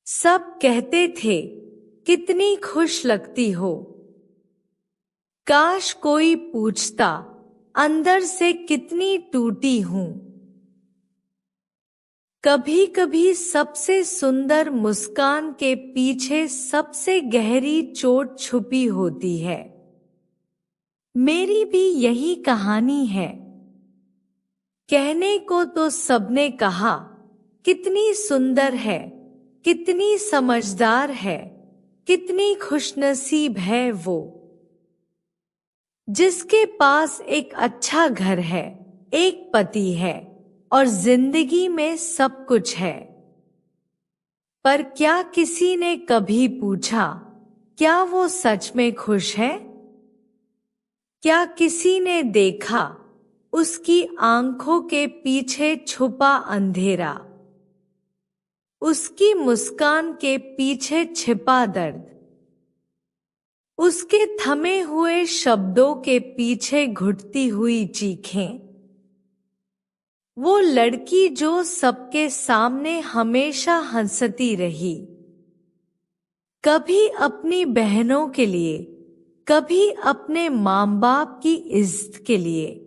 सब कहते थे कितनी खुश लगती हो। काश कोई पूछता अंदर से कितनी टूटी हूं। कभी कभी सबसे सुंदर मुस्कान के पीछे सबसे गहरी चोट छुपी होती है। मेरी भी यही कहानी है। कहने को तो सबने कहा कितनी सुंदर है, कितनी समझदार है, कितनी खुशनसीब है वो, जिसके पास एक अच्छा घर है, एक पति है और जिंदगी में सब कुछ है। पर क्या किसी ने कभी पूछा क्या वो सच में खुश है? क्या किसी ने देखा उसकी आंखों के पीछे छुपा अंधेरा, उसकी मुस्कान के पीछे छिपा दर्द, उसके थमे हुए शब्दों के पीछे घुटती हुई चीखें? वो लड़की जो सबके सामने हमेशा हंसती रही, कभी अपनी बहनों के लिए, कभी अपने माँ बाप की इज्जत के लिए,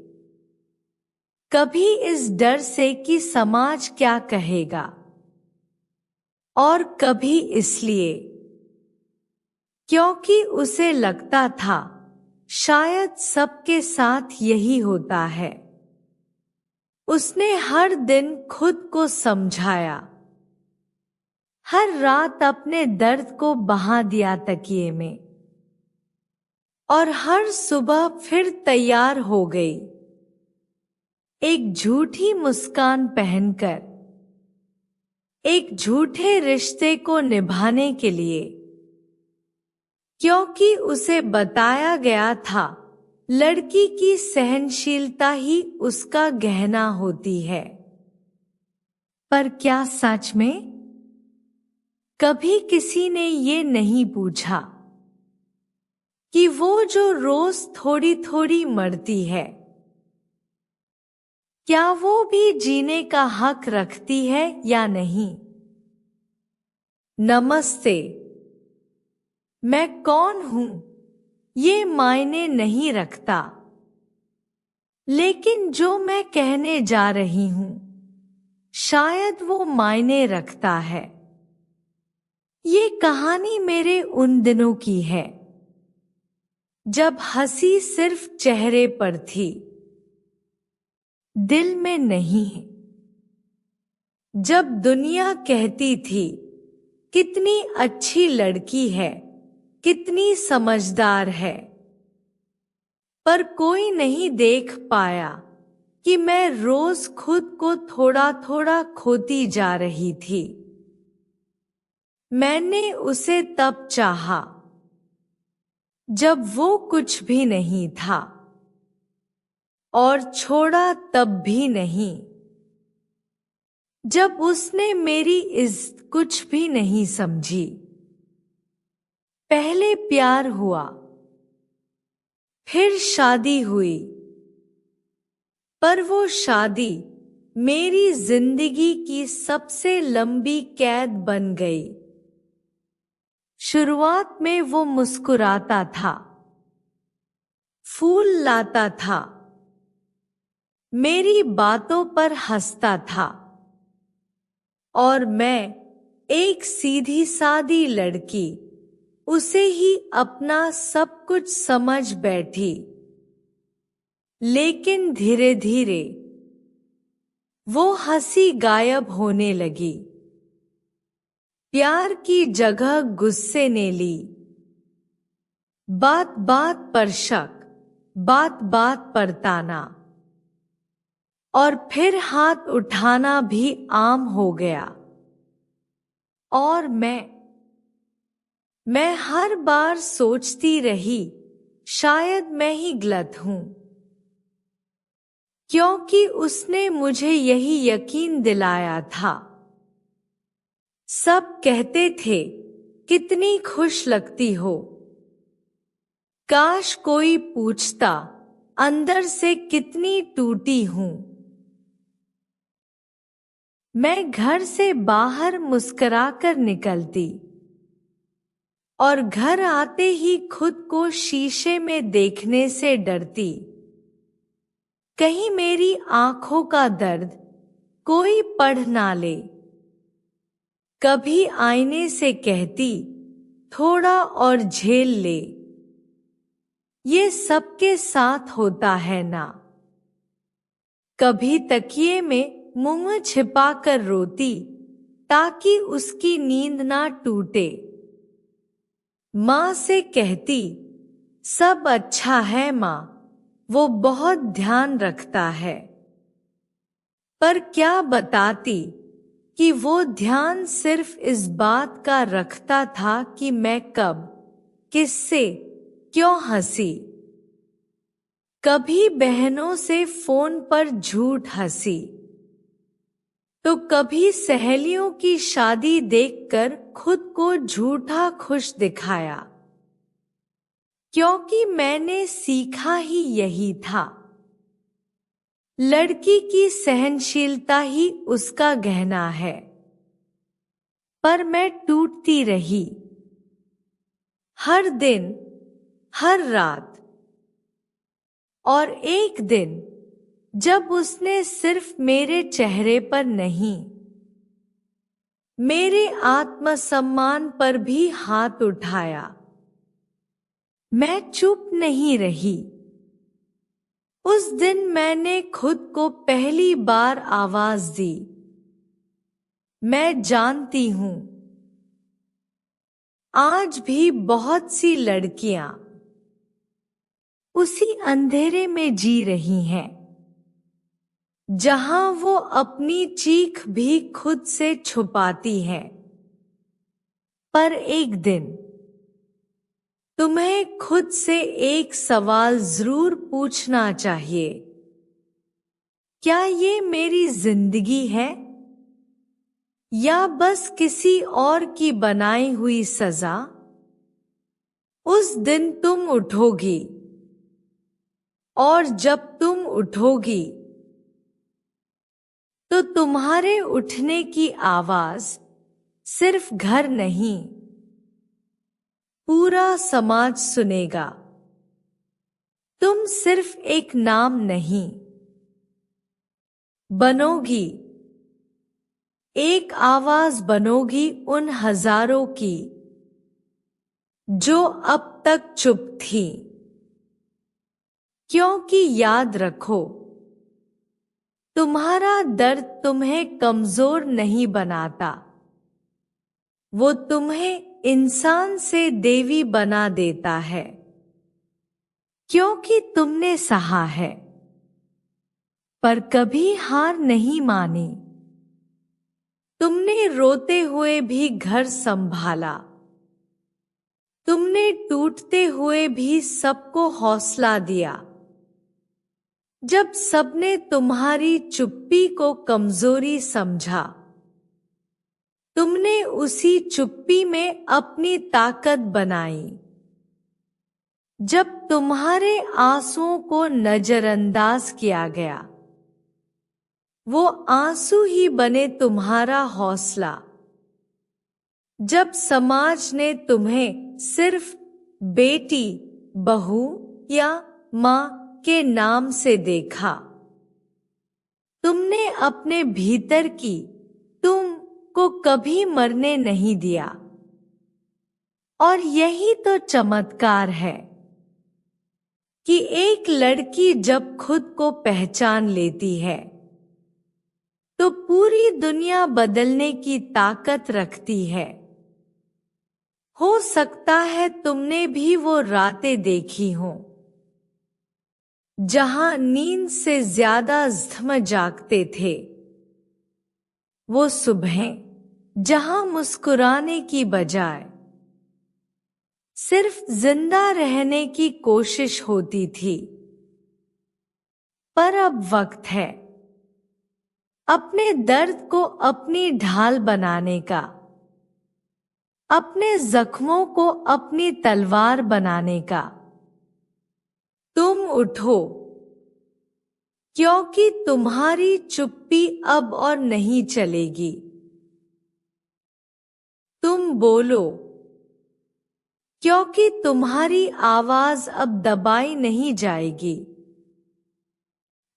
कभी इस डर से कि समाज क्या कहेगा, और कभी इसलिए क्योंकि उसे लगता था शायद सबके साथ यही होता है। उसने हर दिन खुद को समझाया, हर रात अपने दर्द को बहा दिया तकिए में, और हर सुबह फिर तैयार हो गई, एक झूठी मुस्कान पहनकर, एक झूठे रिश्ते को निभाने के लिए, क्योंकि उसे बताया गया था लड़की की सहनशीलता ही उसका गहना होती है। पर क्या सच में? कभी किसी ने ये नहीं पूछा कि वो जो रोज थोड़ी थोड़ी मरती है, क्या वो भी जीने का हक रखती है या नहीं? नमस्ते। मैं कौन हूं ये मायने नहीं रखता, लेकिन जो मैं कहने जा रही हूं शायद वो मायने रखता है। ये कहानी मेरे उन दिनों की है जब हंसी सिर्फ चेहरे पर थी, दिल में नहीं। जब दुनिया कहती थी कितनी अच्छी लड़की है, कितनी समझदार है, पर कोई नहीं देख पाया कि मैं रोज खुद को थोड़ा थोड़ा खोती जा रही थी। मैंने उसे तब चाहा जब वो कुछ भी नहीं था, और छोड़ा तब भी नहीं जब उसने मेरी इज्जत कुछ भी नहीं समझी। पहले प्यार हुआ, फिर शादी हुई, पर वो शादी मेरी जिंदगी की सबसे लंबी कैद बन गई। शुरुआत में वो मुस्कुराता था, फूल लाता था, मेरी बातों पर हंसता था, और मैं एक सीधी सादी लड़की उसे ही अपना सब कुछ समझ बैठी। लेकिन धीरे धीरे वो हंसी गायब होने लगी, प्यार की जगह गुस्से ने ली, बात बात पर शक, बात बात पर ताना, और फिर हाथ उठाना भी आम हो गया। और मैं हर बार सोचती रही शायद मैं ही गलत हूं, क्योंकि उसने मुझे यही यकीन दिलाया था। सब कहते थे कितनी खुश लगती हो। काश कोई पूछता अंदर से कितनी टूटी हूं। मैं घर से बाहर मुस्कुराकर निकलती और घर आते ही खुद को शीशे में देखने से डरती। कहीं मेरी आंखों का दर्द कोई पढ़ ना ले। कभी आईने से कहती, थोड़ा और झेल ले। ये सबके साथ होता है ना। कभी तकिए में मुंह छिपाकर रोती ताकि उसकी नींद ना टूटे। माँ से कहती, सब अच्छा है माँ, वो बहुत ध्यान रखता है। पर क्या बताती कि वो ध्यान सिर्फ इस बात का रखता था कि मैं कब, किससे, क्यों हंसी। कभी बहनों से फोन पर झूठ हंसी, तो कभी सहेलियों की शादी देखकर खुद को झूठा खुश दिखाया, क्योंकि मैंने सीखा ही यही था। लड़की की सहनशीलता ही उसका गहना है। पर मैं टूटती रही, हर दिन, हर रात। और एक दिन जब उसने सिर्फ मेरे चेहरे पर नहीं, मेरे आत्मसम्मान पर भी हाथ उठाया, मैं चुप नहीं रही। उस दिन मैंने खुद को पहली बार आवाज दी, मैं जानती हूं आज भी बहुत सी लड़कियां उसी अंधेरे में जी रही हैं, जहां वो अपनी चीख भी खुद से छुपाती हैं। पर एक दिन तुम्हें खुद से एक सवाल जरूर पूछना चाहिए, क्या ये मेरी जिंदगी है या बस किसी और की बनाई हुई सजा? उस दिन तुम उठोगी, और जब तुम उठोगी तो तुम्हारे उठने की आवाज सिर्फ घर नहीं, पूरा समाज सुनेगा। तुम सिर्फ एक नाम नहीं बनोगी, एक आवाज बनोगी उन हजारों की जो अब तक चुप थी। क्योंकि याद रखो, तुम्हारा दर्द तुम्हें कमजोर नहीं बनाता, वो तुम्हें इंसान से देवी बना देता है। क्योंकि तुमने सहा है, पर कभी हार नहीं मानी। तुमने रोते हुए भी घर संभाला, तुमने टूटते हुए भी सबको हौसला दिया। जब सबने तुम्हारी चुप्पी को कमजोरी समझा, तुमने उसी चुप्पी में अपनी ताकत बनाई। जब तुम्हारे आंसुओं को नजरअंदाज किया गया, वो आंसू ही बने तुम्हारा हौसला। जब समाज ने तुम्हें सिर्फ बेटी, बहू या मां के नाम से देखा, तुमने अपने भीतर की तुम को कभी मरने नहीं दिया। और यही तो चमत्कार है कि एक लड़की जब खुद को पहचान लेती है तो पूरी दुनिया बदलने की ताकत रखती है। हो सकता है तुमने भी वो रातें देखी हों जहां नींद से ज्यादा ज़्म जागते थे, वो सुबहें जहां मुस्कुराने की बजाय सिर्फ जिंदा रहने की कोशिश होती थी। पर अब वक्त है अपने दर्द को अपनी ढाल बनाने का, अपने जख्मों को अपनी तलवार बनाने का। तुम उठो, क्योंकि तुम्हारी चुप्पी अब और नहीं चलेगी। तुम बोलो, क्योंकि तुम्हारी आवाज अब दबाई नहीं जाएगी।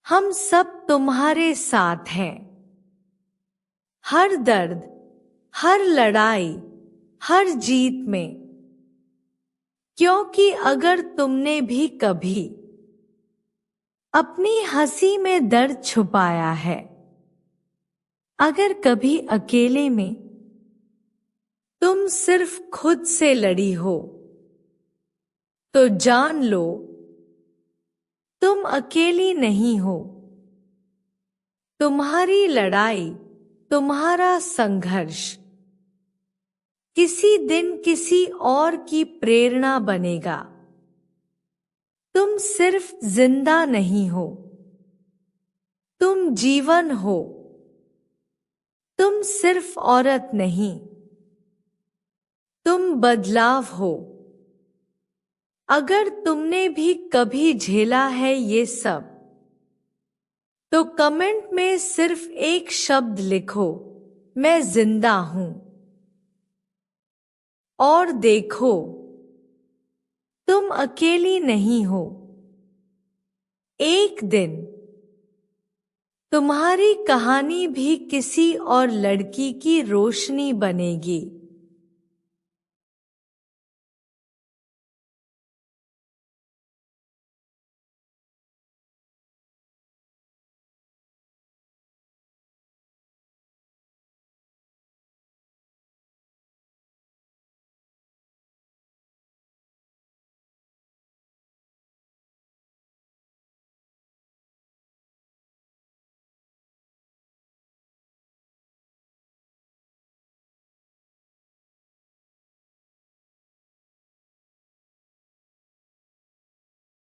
हम सब तुम्हारे साथ हैं। हर दर्द, हर लड़ाई, हर जीत में। क्योंकि अगर तुमने भी कभी अपनी हंसी में दर्द छुपाया है, अगर कभी अकेले में तुम सिर्फ खुद से लड़ी हो, तो जान लो तुम अकेली नहीं हो। तुम्हारी लड़ाई, तुम्हारा संघर्ष किसी दिन किसी और की प्रेरणा बनेगा। तुम सिर्फ जिंदा नहीं हो, तुम जीवन हो। तुम सिर्फ औरत नहीं, तुम बदलाव हो। अगर तुमने भी कभी झेला है ये सब, तो कमेंट में सिर्फ एक शब्द लिखो, मैं जिंदा हूं। और देखो, तुम अकेली नहीं हो। एक दिन तुम्हारी कहानी भी किसी और लड़की की रोशनी बनेगी।